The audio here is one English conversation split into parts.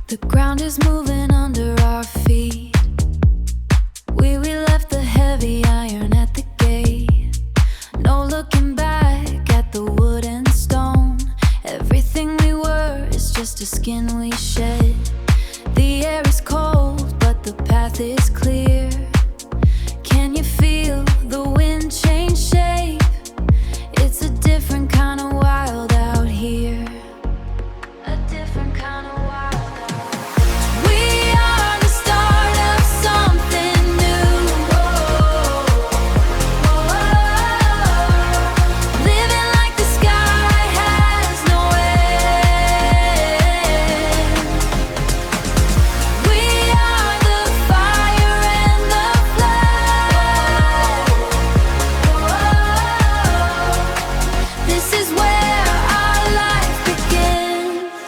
The ground is moving under our feet. We left the heavy iron at the gate. No looking back at the wood and stone. Everything we were is just a skin we shed. The air is cold, but the path is clear. Can you feel the wind change shape? It's a different kind of wild out here. A different kind of wild out here. We are the start of something new. Living like the sky has no end. We are the fire and the flood. This is where our life begins.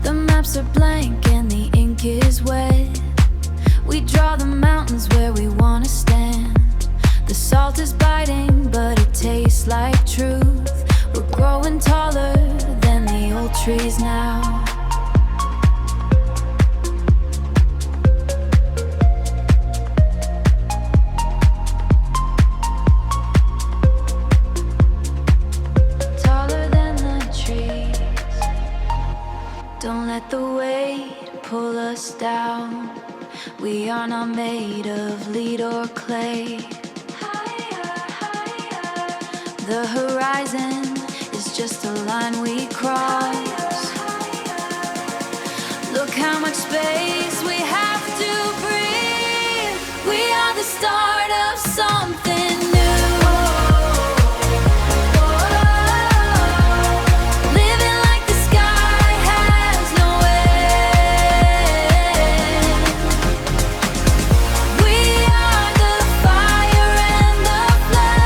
The maps are blank and the ink is wet. We draw the mountains where we wanna stand. The salt is biting, but it tastes like truth. We're growing taller than the old trees now. Taller than the trees. Don't let the weight pull us down. We are not made of lead or clay. The horizon is just a line we cross. Look how much space we have to breathe. We are the start of something new. Living like the sky has no end. We are the fire and the flood.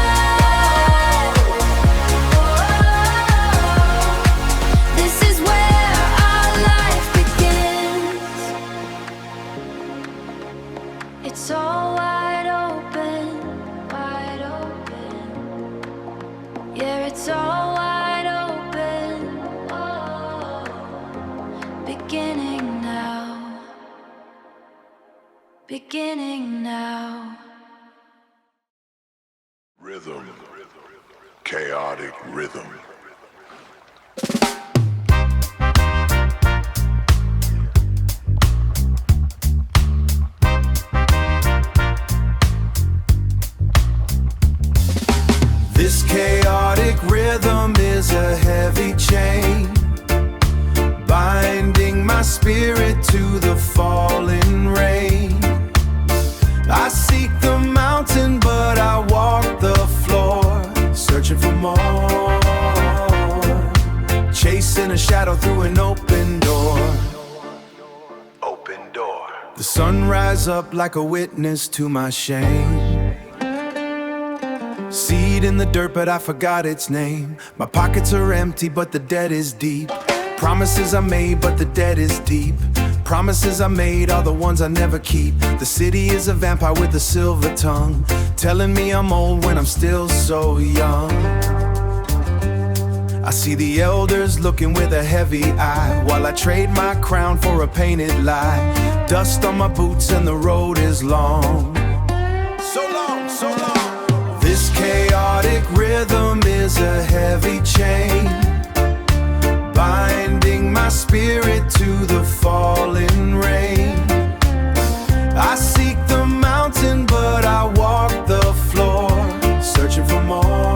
This is where our life begins. It's all wide open, wide open. Yeah, it's all wide open. Oh, beginning now, beginning now. Rhythm, chaotic rhythm. This chaotic rhythm is a heavy chain, binding my spirit to the falling rain. I seek the mountain, but I walk the floor, searching for more, chasing a shadow through an open door. Open door. The sun rise up like a witness to my shame. Seed in the dirt, but I forgot its name. My pockets are empty, but the debt is deep. Promises I made, but the debt is deep. Promises I made are the ones I never keep. The city is a vampire with a silver tongue, telling me I'm old when I'm still so young. I see the elders looking with a heavy eye, while I trade my crown for a painted lie. Dust on my boots and the road is long. So long, so long. This chaotic rhythm is a heavy chain, binding my spirit to the falling rain. I seek the mountain, but I walk the floor, searching for more,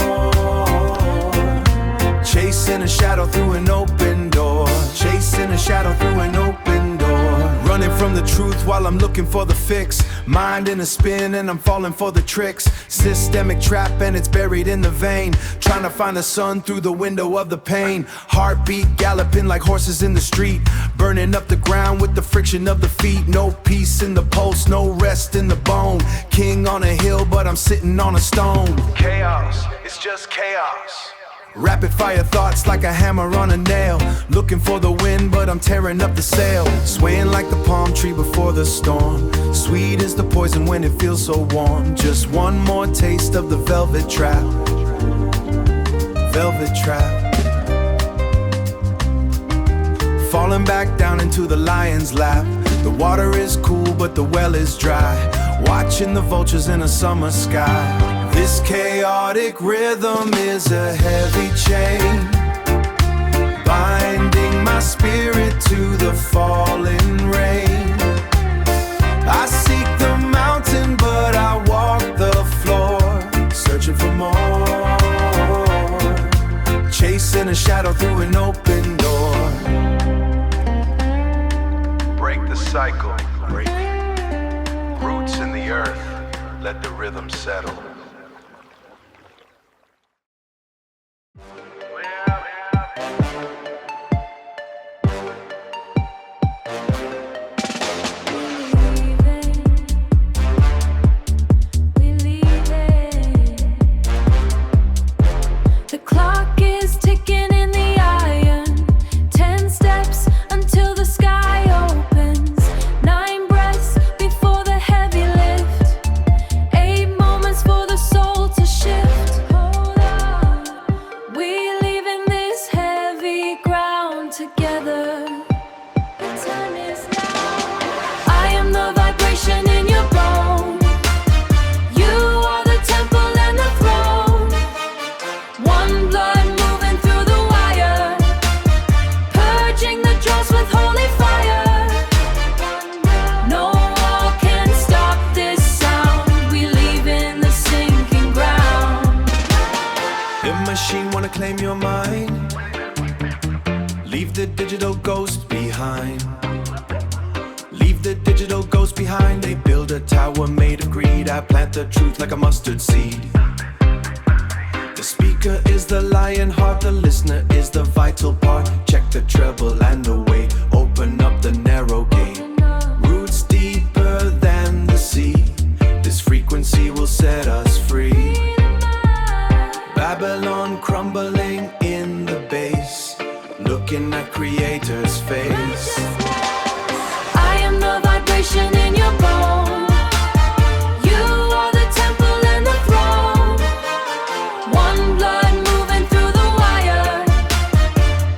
chasing a shadow through an open door, chasing a shadow through an open door. Running from the truth while I'm looking for the fix. Mind in a spin and I'm falling for the tricks. Systemic trap and it's buried in the vein, trying to find the sun through the window of the pain. Heartbeat galloping like horses in the street, burning up the ground with the friction of the feet. No peace in the pulse, no rest in the bone. King on a hill, but I'm sitting on a stone. Chaos, it's just chaos. Rapid fire thoughts like a hammer on a nail, looking for the wind, but I'm tearing up the sail. Swaying like the palm tree before the storm. Sweet is the poison when it feels so warm. Just one more taste of the velvet trap. Velvet trap. falling back down into the lion's lap. The water is cool, but the well is dry. Watching the vultures in a summer sky. This chaotic rhythm is a heavy chain, binding my spirit to the falling rain. I seek the mountain, but I walk the floor, searching for more, chasing a shadow through an open door. Break the cycle, break it. Roots in the earth, let the rhythm settle. Claim your mind. Leave the digital ghost behind. Leave the digital ghost behind. They build a tower made of greed. I plant the truth like a mustard seed. The speaker is the lion heart. The listener is the vital part. Check the treble and the weight. Open up the narrow gate. Roots deeper than the sea. This frequency will set us free. Babylon crumbling in the base, looking at Creator's face. I am the vibration in your bone. You are the temple and the throne. One blood moving through the wire,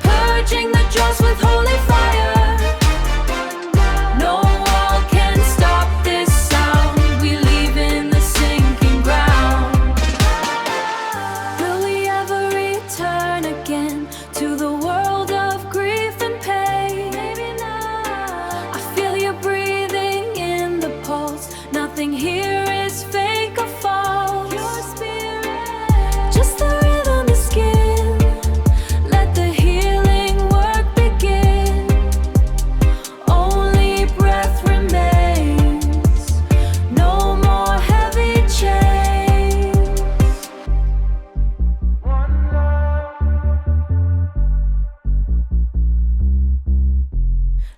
purging the dross with holy fire. No wall can stop this sound. We leave in the sinking ground. Turn again to the world of grief and pain. Maybe not. I feel you breathing in the pulse. Nothing here is fake or false. Your spirit, just the rhythm is skin. Let the healing work begin. Only breath remains. No more heavy chains.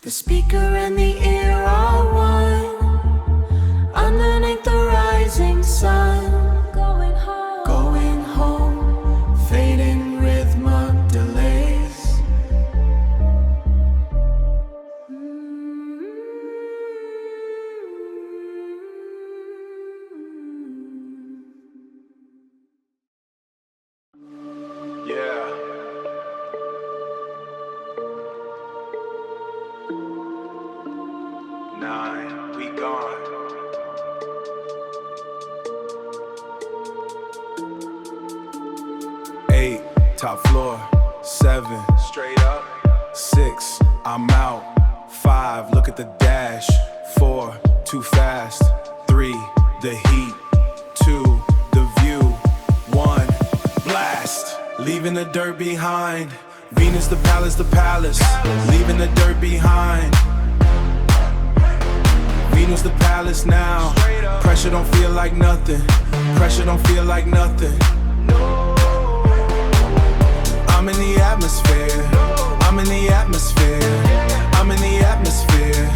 The speaker and the ear are one. Underneath the rising sun, going home, fading rhythmic delays. Yeah. Nine, we gone. Eight, top floor. 7, Straight up. 6, I'm out. 5, look at the dash. 4, too fast. 3, the heat. 2, the view. 1, blast. Leaving the dirt behind. Venus, the palace, leaving the dirt behind. Venus, the palace now. Pressure don't feel like nothing. Pressure don't feel like nothing. I'm in the atmosphere. I'm in the atmosphere. I'm in the atmosphere.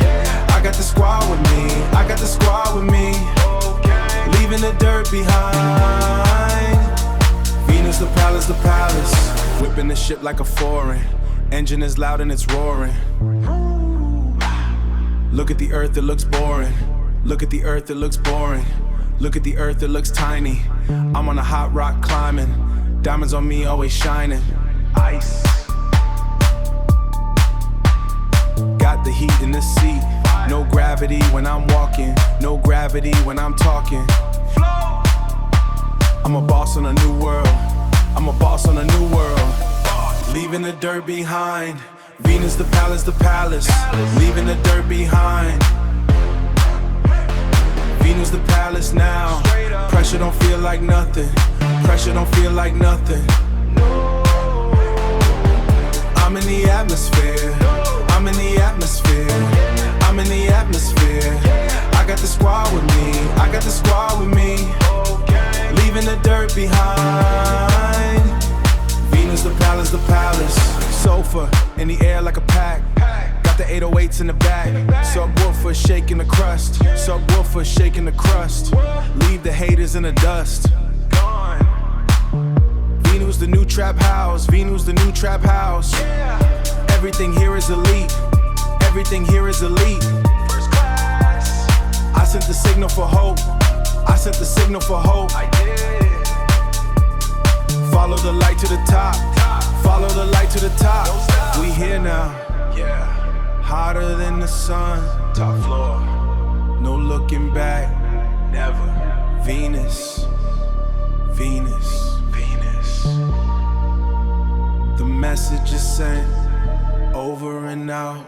I got the squad with me. I got the squad with me. Leaving the dirt behind. Venus, the palace, whipping the ship like a foreign. Engine is loud and it's roaring. Look at the earth, it looks boring. Look at the earth, it looks boring. Look at the earth, it looks tiny. I'm on a hot rock climbing. Diamonds on me, always shining. Ice. heat in the seat. No gravity when I'm walking, no gravity when I'm talking. I'm a boss on a new world, I'm a boss on a new world. Leaving the dirt behind, Venus the palace, leaving the dirt behind. Venus the palace now, pressure don't feel like nothing, pressure don't feel like nothing. I'm in the atmosphere, I'm in the atmosphere, I'm in the atmosphere. I got the squad with me, I got the squad with me. Leaving the dirt behind. Venus the palace, sofa in the air like a pack. Got the 808s in the back. Subwoofer shaking the crust, subwoofer shaking the crust. Leave the haters in the dust. Venus the new trap house, Venus the new trap house. Everything here is elite, everything here is elite. First class. I sent the signal for hope, I sent the signal for hope. I did. Follow the light to the top, follow the light to the top. We here now, yeah. Hotter than the sun, top floor. No looking back, never. Venus, Venus. The message is sent over and out.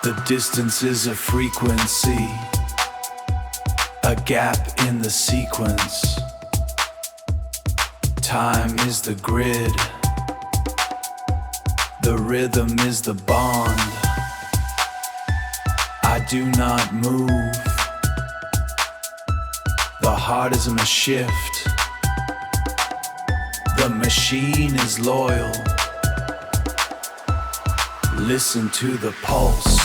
The distance is a frequency, a gap in the sequence. Time is the grid, the rhythm is the bond. I do not move, the heart is in a shift. The machine is loyal. Listen to the pulse.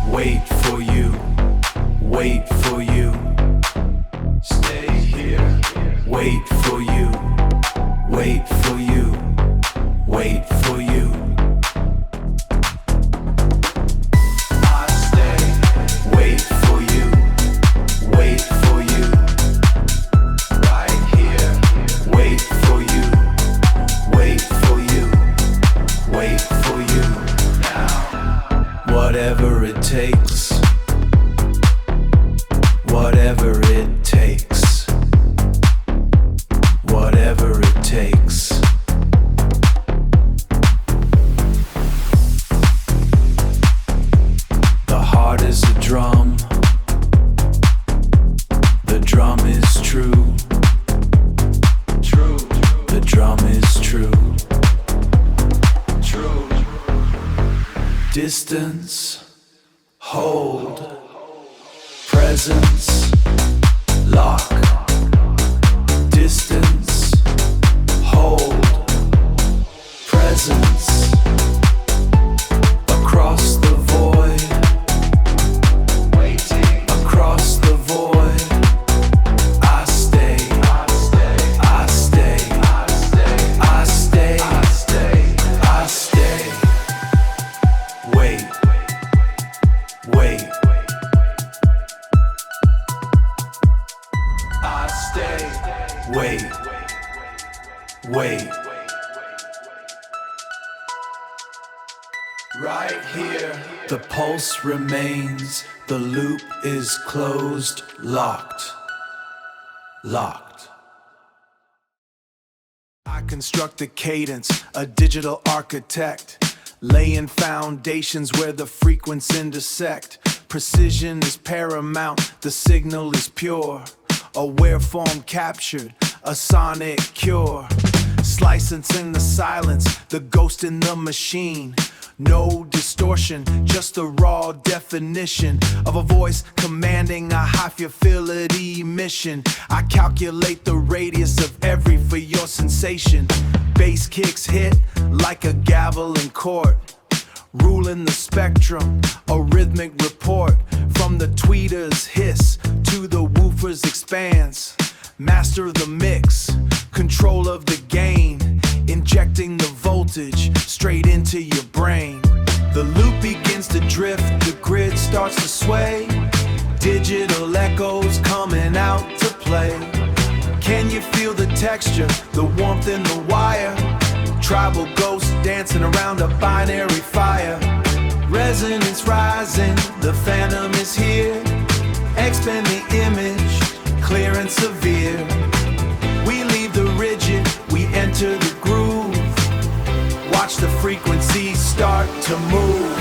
Wait for you, wait for you. Stay here. Wait for you, wait for you, wait for you. I stay. Wait for you, wait for you. Right here. Wait for you, wait for you, wait for you. Now. Whatever it takes, whatever it takes, whatever it takes. The heart is a drum, the drum is true, true. The drum is true, true. Distance, hold, presence, lock. Distance, hold, presence. Across the void, waiting. Across the void, I stay, I stay, I stay, I stay, I stay, I stay, I stay. Wait, wait. I stay. Wait, wait. Right here. The pulse remains. The loop is closed, locked, locked. I construct a cadence, a digital architect, laying foundations where the frequencies intersect. Precision is paramount, the signal is pure. A waveform captured, a sonic cure. Slicing in the silence, the ghost in the machine. No distortion, just a raw definition of a voice commanding a high-fidelity mission. I calculate the radius of every for your sensation. Bass kicks hit like a gavel in court, ruling the spectrum, a rhythmic report. From the tweeter's hiss to the woofer's expanse. Master of the mix, control of the gain, injecting the voltage straight into your brain. The loop begins to drift, the grid starts to sway. Digital echoes coming out to play. Can you feel the texture, the warmth in the wire? Tribal ghosts dancing around a binary fire. Resonance rising, the phantom is here. Expand the image, clear and severe. We leave the rigid, we enter the groove. Watch the frequencies start to move.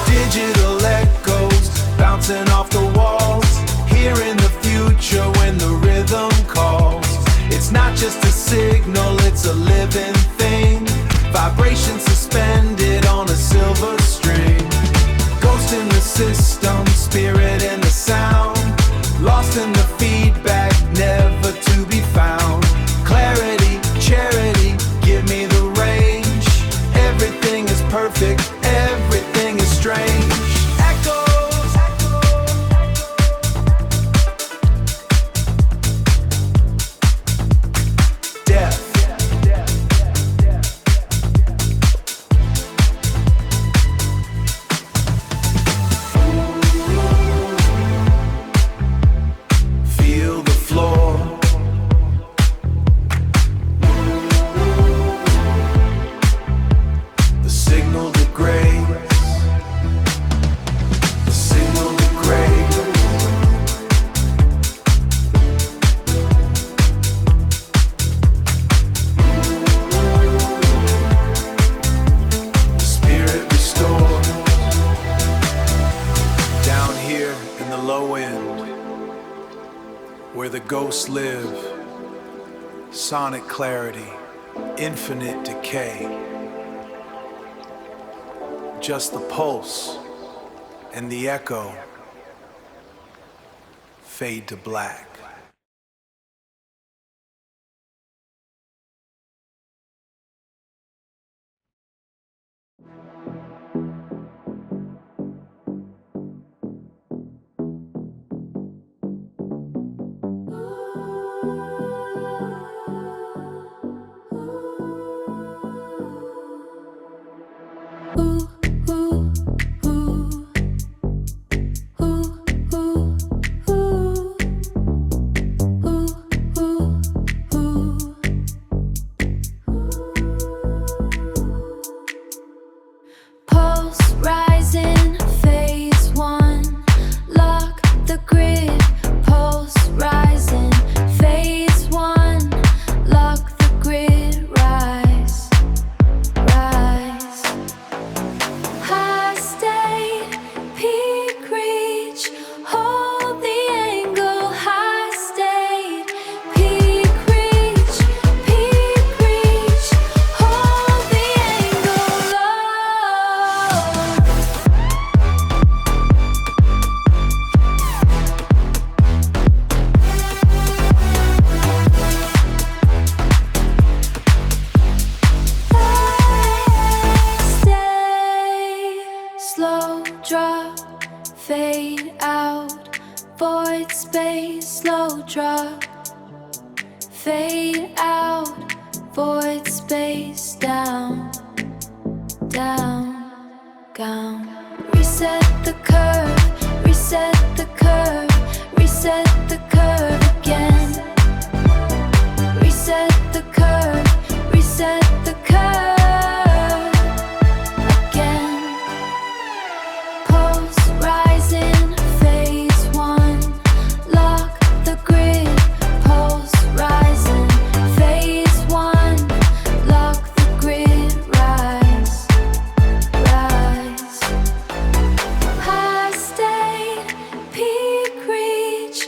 Digital echoes bouncing off the walls. Hearing the future when the rhythm calls. It's not just a signal, it's a living thing. Vibration suspended on a silver string. Ghost in the system, spirit in the sound. Lost in the feedback, never to be found. Clarity, charity, give me the range. Everything is perfect, everything is strange. Echoes, death. Feel the floor. The signal degrades. The signal degrades. The spirit restored. Down here in the low end, where the ghosts live, sonic clarity, infinite decay. Just the pulse and the echo fade to black. Pulse rising, phase one. Lock the grid. Pulse rising, phase one. Lock the grid. Rise, rise. High state, peak reach. Hold the angle. High state, peak reach. Peak reach. Hold the angle low. Stay, slow drop, fade out, void space, slow drop, fade out, void space, down, down, down. Reset the curve, reset the curve, reset the curve again. Reset the curve, reset the curve again. Pulse rising, phase one. Lock the grid. Pulse rising, phase one. Lock the grid. Rise, rise. High state, peak reach.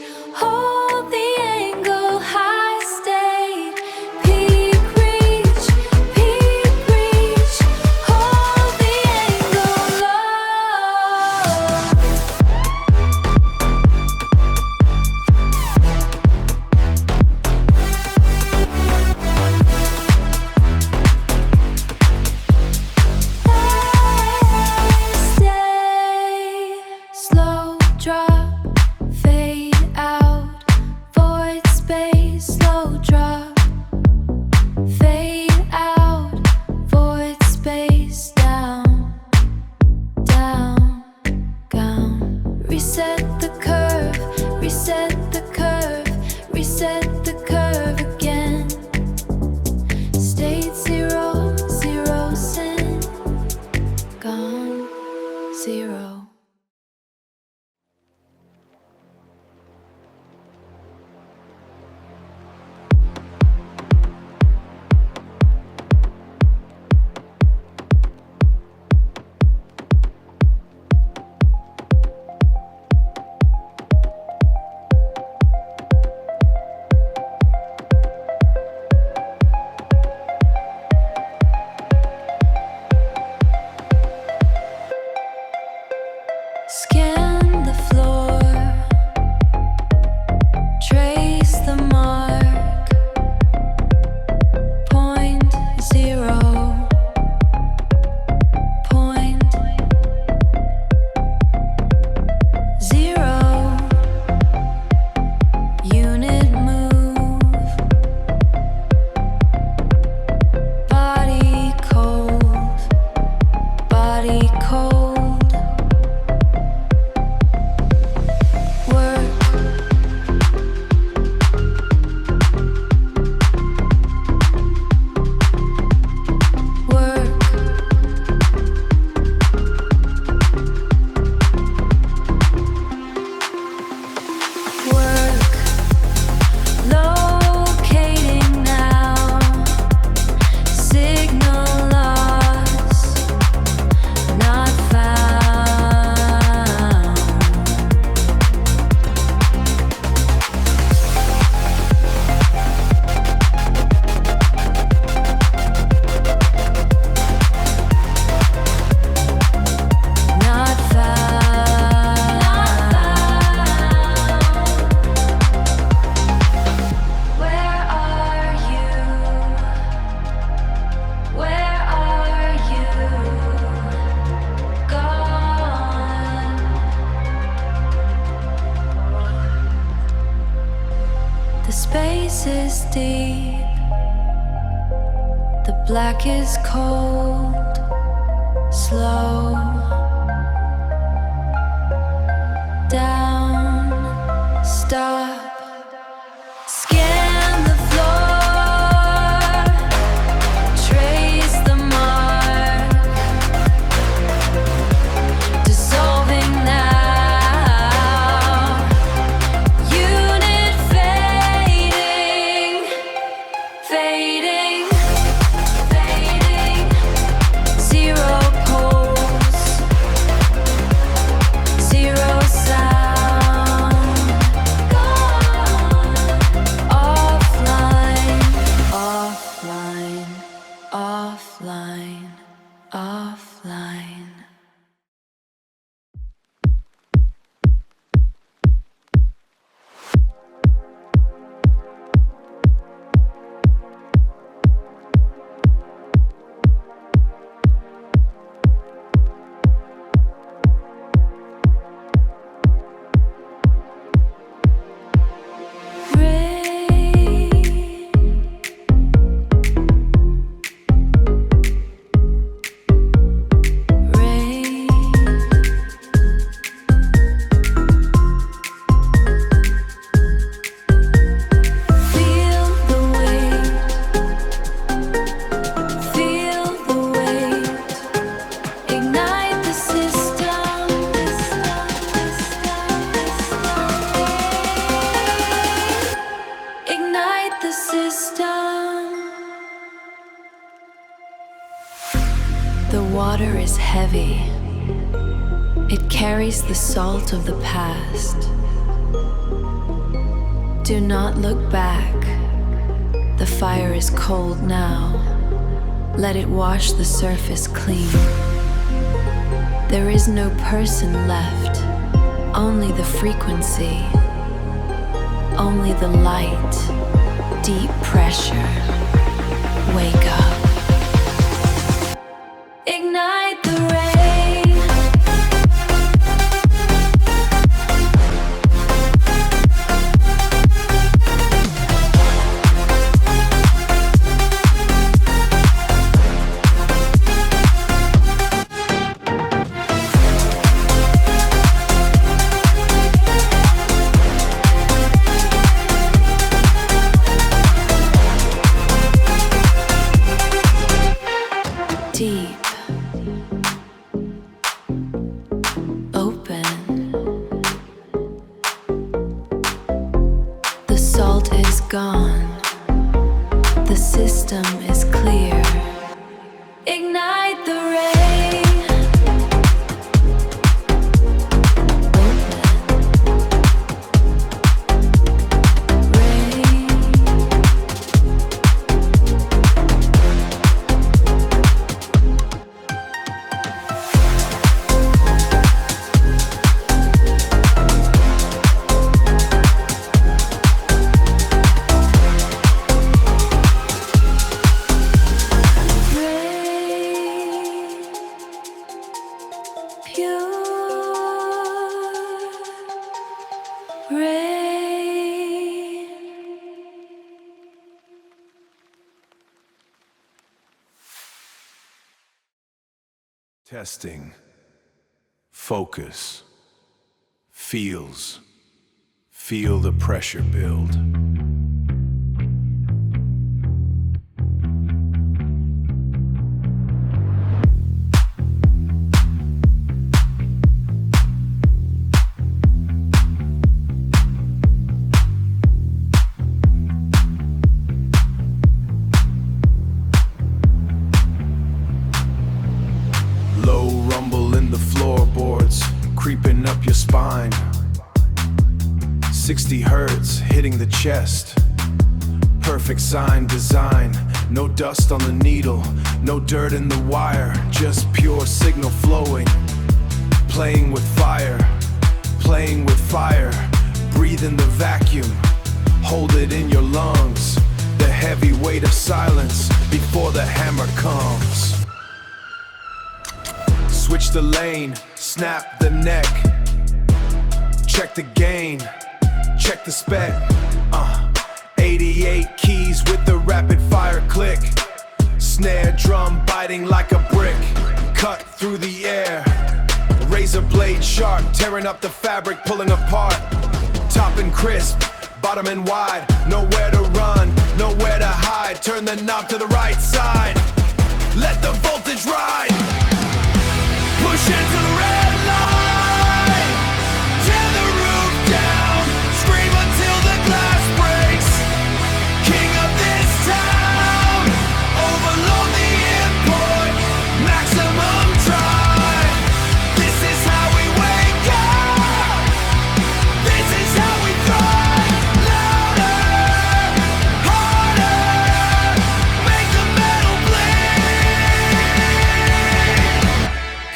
space, slow drop, fade out, void space, down, down, down. Reset the curve, reset the curve, reset the curve again. State zero, zero sin, gone, zero. Scan the floor, trace the mark, point zero, point zero, unit move, body cold, body cold. The space is deep, the black is cold, slow, down, stop. Scan the floor, trace the mark, dissolving now, unit fading, fading, fading, zero pulse, zero sound, gone, offline, offline, offline, offline. The water is heavy. It carries the salt of the past. Do not look back. The fire is cold now. Let it wash the surface clean. There is no person left, only the frequency, only the light, deep pressure. Wake up. Ignite the rain. gone. The system is clear. Ignite the ray. Testing. Focus. Feels. Feel the pressure build. Creeping up your spine. 60 hertz hitting the chest. Perfect sign design. No dust on the needle, no dirt in the wire, just pure signal flowing. Playing with fire, playing with fire. Breathe in the vacuum, hold it in your lungs. The heavy weight of silence before the hammer comes. Switch the lane, snap the neck. Check the gain, check the spec. 88 keys with the rapid fire click. Snare drum biting like a brick. Cut through the air. Razor blade sharp, tearing up the fabric, pulling apart. Top and crisp, bottom and wide. Nowhere to run, nowhere to hide. Turn the knob to the right side. Let the voltage ride. Push into the red light. Tear the roof down. Scream until the glass breaks. King of this town. Overload the import. Maximum drive. This is how we wake up. This is how we thrive. Louder, harder. Make the metal bleed.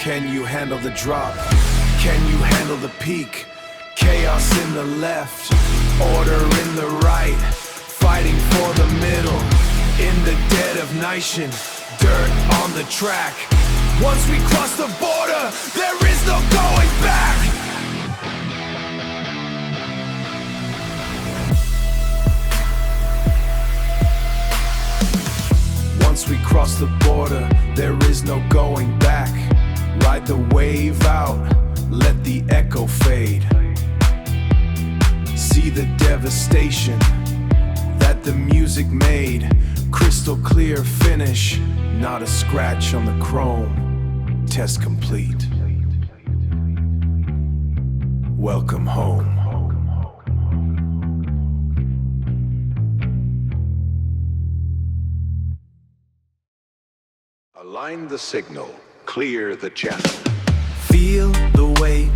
Can you handle the drop? Can you handle the peak? Chaos in the left, order in the right. Fighting for the middle, in the dead of nation. Dirt on the track. Once we cross the border, there is no going back. Once we cross the border, there is no going back. Ride the wave out, let the echo fade. See the devastation that the music made. Crystal clear finish, not a scratch on the chrome. Test complete. Welcome home. Align the signal. Clear the channel. Feel the weight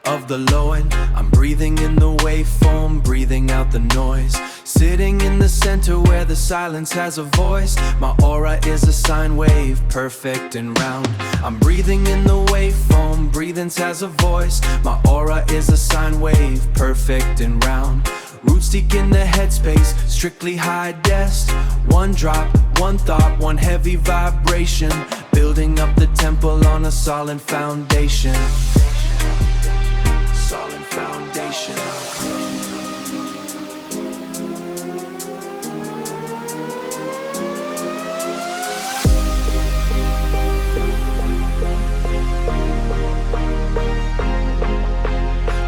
of the low end. I'm breathing in the waveform, breathing out the noise. Sitting in the center where the silence has a voice. My aura is a sine wave, perfect and round. I'm breathing in the waveform, breathing has a voice. My aura is a sine wave, perfect and round. Roots deep in the headspace, strictly high dest. One drop, one thought, one heavy vibration. Building up the temple on a solid foundation. Solid foundation.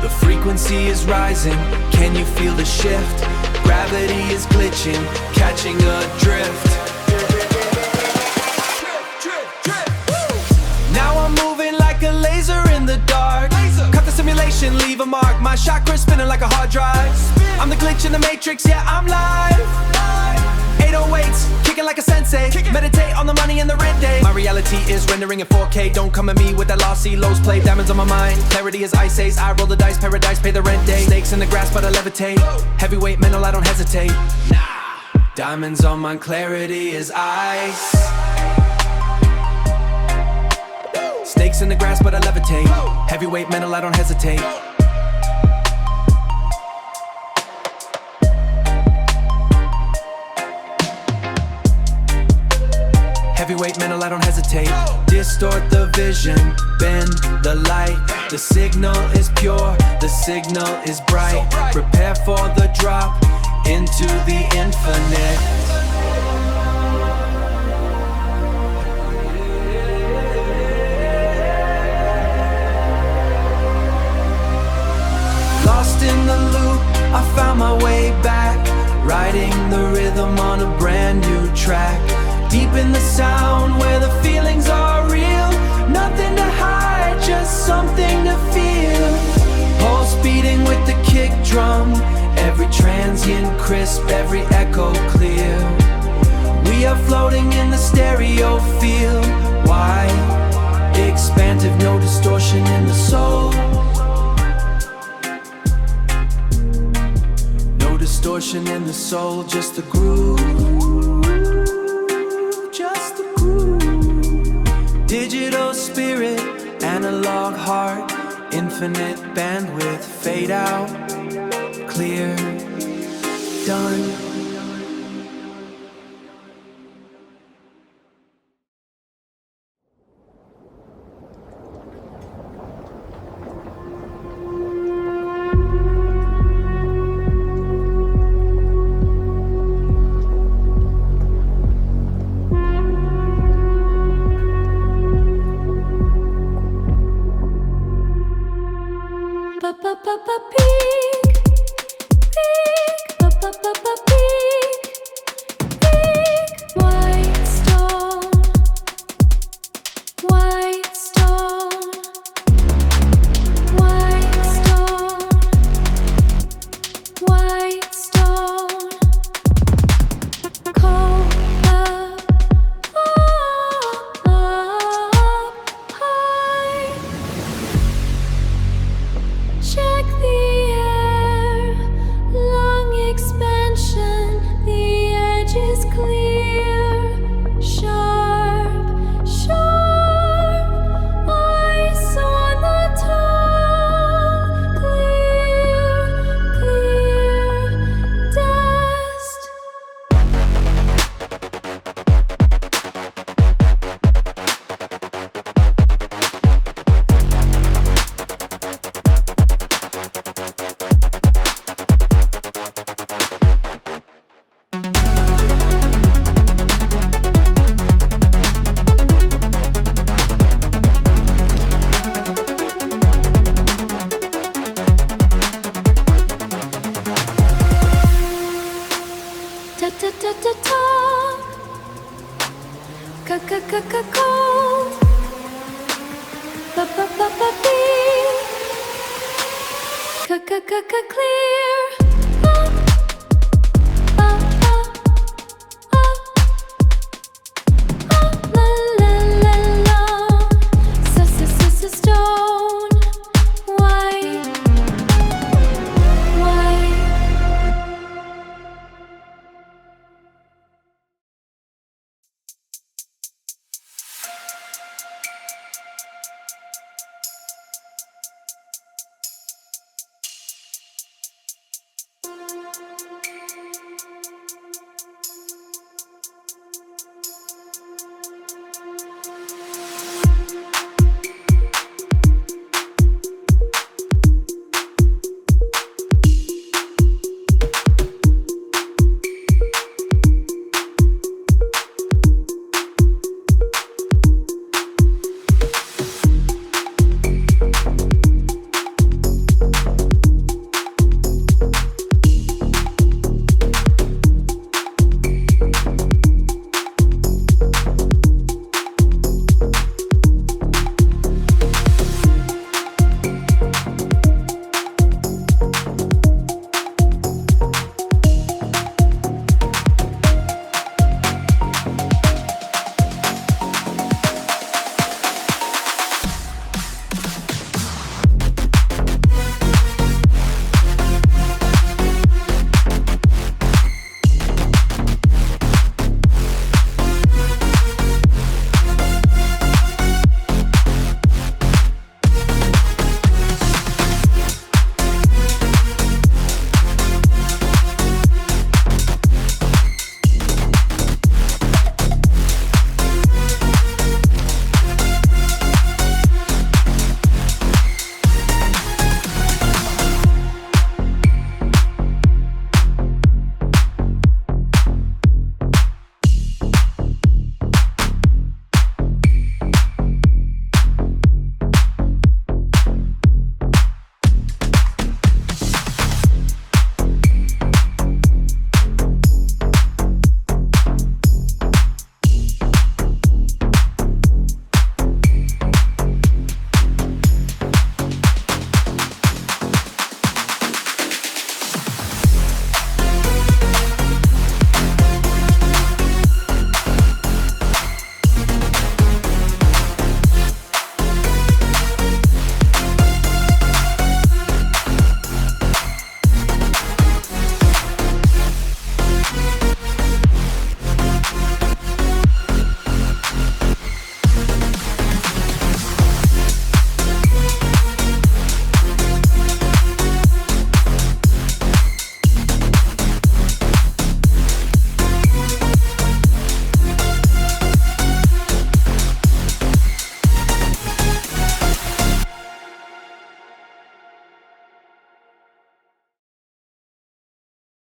The frequency is rising, can you feel the shift? Gravity is glitching, catching a drift. Now I'm moving like a laser in the dark. Cut the simulation, position, leave a mark. My chakras spinning like a hard drive. I'm the glitch in the matrix, yeah, I'm live. 808s, kicking like a sensei. Meditate on the money and the rent day. My reality is rendering in 4K. Don't come at me with that lossy lows play. Diamonds on my mind, clarity is ice ace. I roll the dice, paradise, pay the rent day. Snakes in the grass, but I levitate. Heavyweight mental, I don't hesitate. Nah. Diamonds on mine, clarity is ice. Snakes in the grass, but I levitate. Heavyweight mental, I don't hesitate. Heavyweight mental, I don't hesitate. Distort the vision, bend the light. The signal is pure, the signal is bright. Prepare for the drop into the infinite. Lost in the loop, I found my way back. Riding the rhythm on a brand new track. Deep in the sound where the feelings are real. Nothing to hide, just something to feel. Pulse beating with the kick drum. Every transient crisp, every echo clear. We are floating in the stereo field. Wide, expansive, no distortion in the soul. No distortion in the soul, just the groove. Digital spirit, analog heart, infinite bandwidth, fade out, clear, done. Clear.